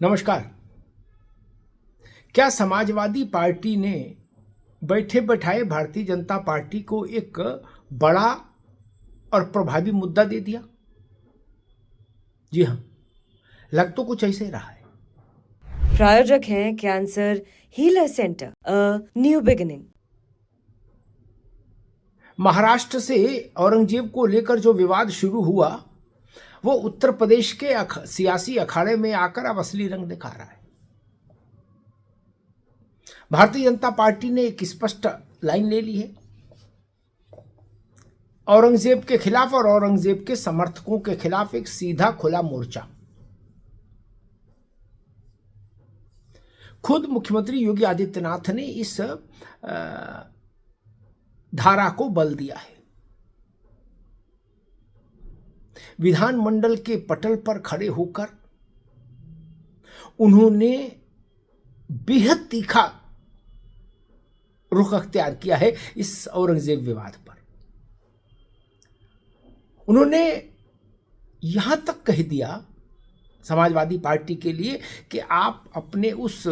नमस्कार। क्या समाजवादी पार्टी ने बैठे बैठाए भारतीय जनता पार्टी को एक बड़ा और प्रभावी मुद्दा दे दिया? जी हाँ, लग तो कुछ ऐसे ही रहा है। प्रायोजक हैं cancer healer centre, a new beginning. Maharashtra से औरंगजेब को लेकर जो विवाद शुरू हुआ वो उत्तर प्रदेश के सियासी अखाड़े में आकर अब असली रंग दिखा रहा है। भारतीय जनता पार्टी ने एक स्पष्ट लाइन ले ली है औरंगजेब के खिलाफ और औरंगजेब के समर्थकों के खिलाफ एक सीधा खुला मोर्चा। खुद मुख्यमंत्री योगी आदित्यनाथ ने इस धारा को बल दिया है। विधानमंडल के पटल पर खड़े होकर उन्होंने बेहद तीखा रुख अख्तियार किया है इस औरंगजेब विवाद पर। उन्होंने यहां तक कह दिया समाजवादी पार्टी के लिए कि आप अपने उस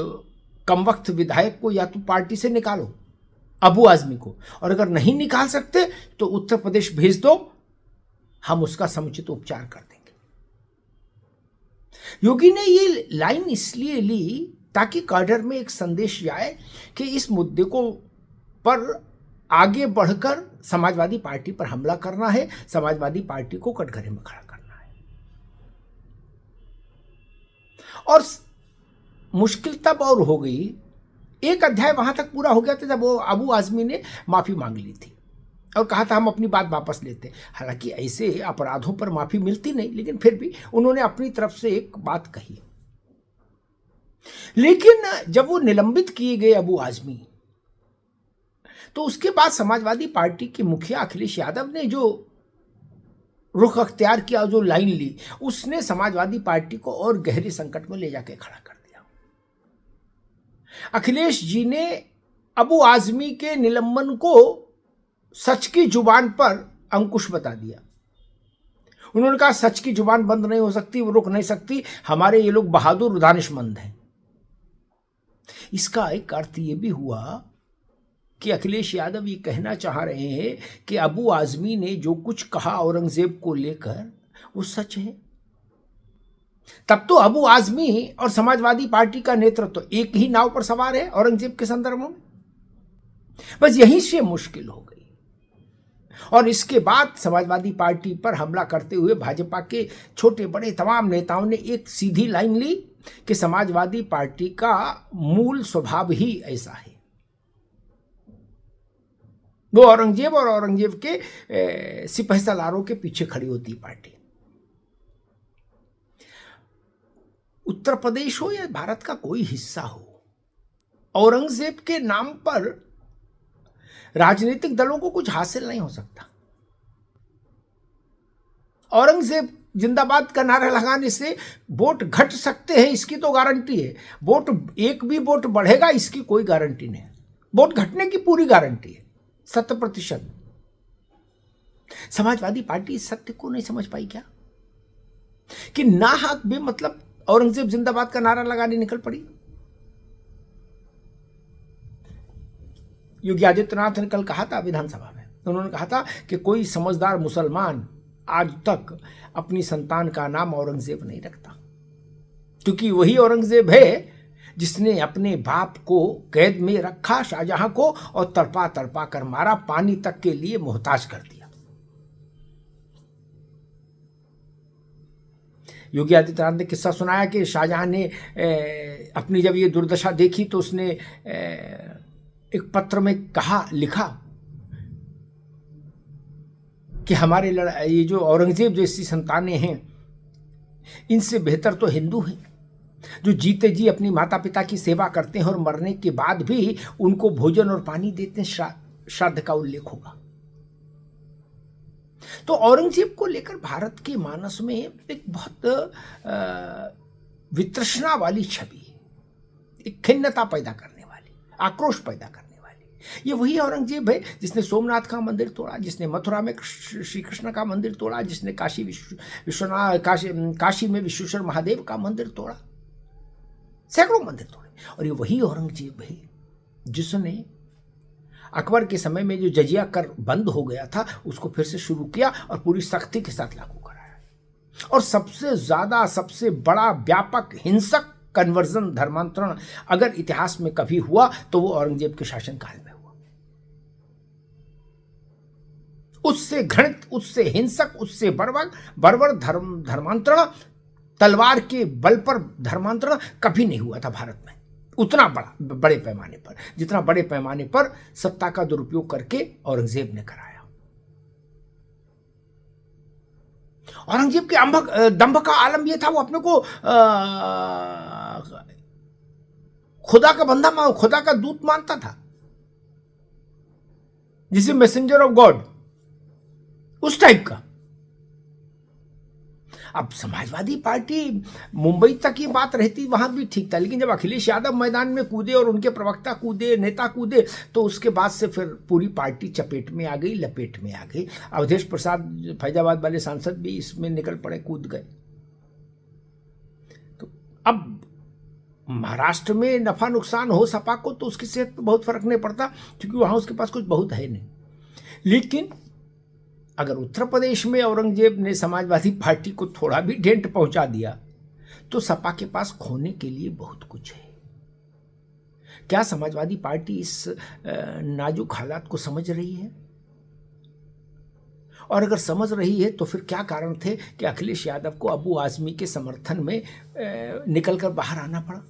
कमबख्त विधायक को या तो पार्टी से निकालो, अबू आजमी को, और अगर नहीं निकाल सकते तो उत्तर प्रदेश भेज दो, हम उसका समुचित उपचार कर देंगे। योगी ने ये लाइन इसलिए ली ताकि काडर में एक संदेश जाए कि इस मुद्दे को पर आगे बढ़कर समाजवादी पार्टी पर हमला करना है, समाजवादी पार्टी को कटघरे में खड़ा करना है। और मुश्किल तब और हो गई, एक अध्याय वहां तक पूरा हो गया था जब वो अबू आजमी ने माफी मांग ली थी और कहा था हम अपनी बात वापस लेते। हालांकि ऐसे अपराधों पर माफी मिलती नहीं, लेकिन फिर भी उन्होंने अपनी तरफ से एक बात कही। लेकिन जब वो निलंबित किए गए अबू आजमी, तो उसके बाद समाजवादी पार्टी के मुखिया अखिलेश यादव ने जो रुख अख्तियार किया, जो लाइन ली, उसने समाजवादी पार्टी को और गहरे संकट में ले जाके खड़ा कर दिया। अखिलेश जी ने अबू आजमी के निलंबन को सच की जुबान पर अंकुश बता दिया। उन्होंने कहा सच की जुबान बंद नहीं हो सकती, वो रुक नहीं सकती, हमारे ये लोग बहादुर दानिशमंद हैं। इसका एक अर्थ ये भी हुआ कि अखिलेश यादव ये कहना चाह रहे हैं कि अबू आजमी ने जो कुछ कहा औरंगजेब को लेकर वो सच है। तब तो अबू आजमी और समाजवादी पार्टी का नेतृत्व तो एक ही नाव पर सवार है औरंगजेब के संदर्भ में। बस यहीं से मुश्किल हो गई और इसके बाद समाजवादी पार्टी पर हमला करते हुए भाजपा के छोटे बड़े तमाम नेताओं ने एक सीधी लाइन ली कि समाजवादी पार्टी का मूल स्वभाव ही ऐसा है, वो औरंगजेब और औरंगजेब के सिपहसालारों के पीछे खड़ी होती पार्टी। उत्तर प्रदेश हो या भारत का कोई हिस्सा हो, औरंगजेब के नाम पर राजनीतिक दलों को कुछ हासिल नहीं हो सकता। औरंगजेब जिंदाबाद का नारा लगाने से वोट घट सकते हैं, इसकी तो गारंटी है। वोट एक भी वोट बढ़ेगा इसकी कोई गारंटी नहीं। वोट घटने की पूरी गारंटी है, 100%। समाजवादी पार्टी इस सत्य को नहीं समझ पाई क्या कि ना हक बे मतलब औरंगजेब जिंदाबाद का नारा लगाने निकल पड़ी। योगी आदित्यनाथ ने कल कहा था विधानसभा में, उन्होंने कहा था कि कोई समझदार मुसलमान आज तक अपनी संतान का नाम औरंगजेब नहीं रखता, क्योंकि वही औरंगजेब है जिसने अपने बाप को कैद में रखा, शाहजहां को, और तड़पा तड़पा कर मारा, पानी तक के लिए मोहताज कर दिया। योगी आदित्यनाथ ने किस्सा सुनाया कि शाहजहां ने अपनी जब ये दुर्दशा देखी तो उसने एक पत्र में लिखा कि हमारे ये जो औरंगजेब जैसी संतानें हैं, इनसे बेहतर तो हिंदू हैं जो जीते जी अपनी माता पिता की सेवा करते हैं और मरने के बाद भी उनको भोजन और पानी देते हैं, श्राद्ध का उल्लेख होगा। तो औरंगजेब को लेकर भारत के मानस में एक बहुत वितृष्णा वाली छवि, एक खिन्नता पैदा करने वाली, आक्रोश पैदा करने वाली। ये वही औरंगजेब है जिसने सोमनाथ का मंदिर तोड़ा, जिसने मथुरा में श्री कृष्ण का मंदिर तोड़ा, जिसने काशी में विश्वेश्वर महादेव का मंदिर तोड़ा। सैकड़ों मंदिर तोड़े। और ये वही औरंगजेब है जिसने अकबर के समय में जो जजिया कर बंद हो गया था उसको फिर से शुरू किया और पूरी सख्ती के साथ लागू कराया। और सबसे ज्यादा, सबसे बड़ा, व्यापक, हिंसक कन्वर्जन, धर्मांतरण अगर इतिहास में कभी हुआ तो वो औरंगजेब के शासनकाल में हुआ। उससे घृणित, उससे हिंसक, उससे बर्बर धर्मांतरण, तलवार के बल पर धर्मांतरण कभी नहीं हुआ था भारत में उतना बड़े पैमाने पर, जितना बड़े पैमाने पर सत्ता का दुरुपयोग करके औरंगजेब ने कराया। औरंगजेब के दंभ का आलम यह था, वो अपने को खुदा का बंदा, खुदा का दूत मानता था, जिसे मैसेंजर ऑफ गॉड, उस टाइप का। अब समाजवादी पार्टी मुंबई तक की बात रहती, वहां भी ठीक था, लेकिन जब अखिलेश यादव मैदान में कूदे और उनके प्रवक्ता कूदे, नेता कूदे, तो उसके बाद से फिर पूरी पार्टी चपेट में आ गई, लपेट में आ गई। अवधेश प्रसाद फैजाबाद वाले सांसद भी इसमें निकल पड़े, कूद गए। तो अब महाराष्ट्र में नफा नुकसान हो सपा को तो उसकी सेहत पर बहुत फर्क नहीं पड़ता, क्योंकि वहां उसके पास कुछ बहुत है नहीं। लेकिन अगर उत्तर प्रदेश में औरंगजेब ने समाजवादी पार्टी को थोड़ा भी डेंट पहुंचा दिया तो सपा के पास खोने के लिए बहुत कुछ है। क्या समाजवादी पार्टी इस नाजुक हालात को समझ रही है? और अगर समझ रही है तो फिर क्या कारण थे कि अखिलेश यादव को अबू आजमी के समर्थन में निकलकर बाहर आना पड़ा?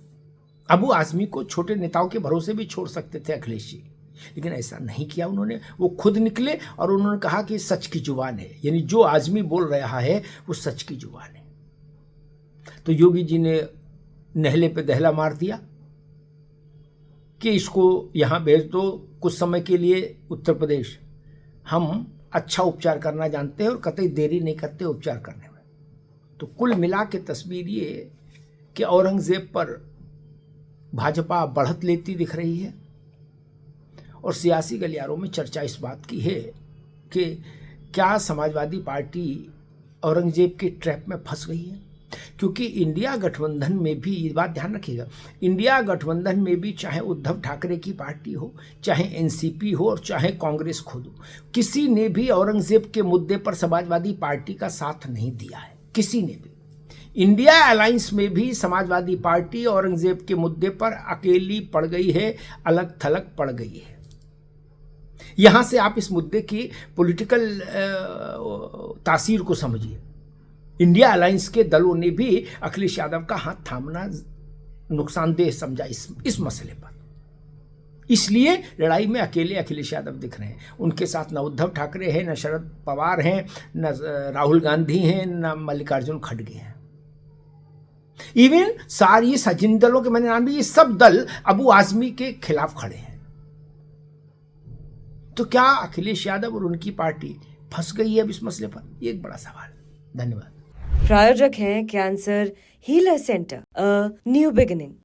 अबू आजमी को छोटे नेताओं के भरोसे भी छोड़ सकते थे अखिलेश जी, लेकिन ऐसा नहीं किया उन्होंने। वो खुद निकले और उन्होंने कहा कि सच की जुबान है, यानी जो आजमी बोल रहा है वो सच की जुबान है। तो योगी जी ने नहले पे दहला मार दिया कि इसको यहां भेज दो कुछ समय के लिए उत्तर प्रदेश, हम अच्छा उपचार करना जानते हैं और कतई देरी नहीं करते उपचार करने में। तो कुल मिला के तस्वीर ये कि औरंगजेब पर भाजपा बढ़त लेती दिख रही है। और सियासी गलियारों में चर्चा इस बात की है कि क्या समाजवादी पार्टी औरंगजेब के ट्रैप में फंस गई है? क्योंकि इंडिया गठबंधन में भी, ये बात ध्यान रखिएगा, इंडिया गठबंधन में भी चाहे उद्धव ठाकरे की पार्टी हो, चाहे एनसीपी हो और चाहे कांग्रेस खुद हो, किसी ने भी औरंगजेब के मुद्दे पर समाजवादी पार्टी का साथ नहीं दिया है, किसी ने भी। इंडिया अलायंस में भी समाजवादी पार्टी औरंगजेब के मुद्दे पर अकेली पड़ गई है, अलग थलग पड़ गई है। यहां से आप इस मुद्दे की पॉलिटिकल तासीर को समझिए। इंडिया अलायंस के दलों ने भी अखिलेश यादव का हाथ थामना नुकसानदेह समझा इस मसले पर। इसलिए लड़ाई में अकेले अखिलेश यादव दिख रहे हैं। उनके साथ न उद्धव ठाकरे हैं, न शरद पवार हैं, न राहुल गांधी हैं, न मल्लिकार्जुन खड़गे हैं। इवन सारी सजिन दलों के मैंने नाम भी, ये सब दल अबू आजमी के खिलाफ खड़े हैं। तो क्या अखिलेश यादव और उनकी पार्टी फंस गई है अब इस मसले पर? ये एक बड़ा सवाल। धन्यवाद। प्रायोजक हैं cancer healer centre, a new beginning.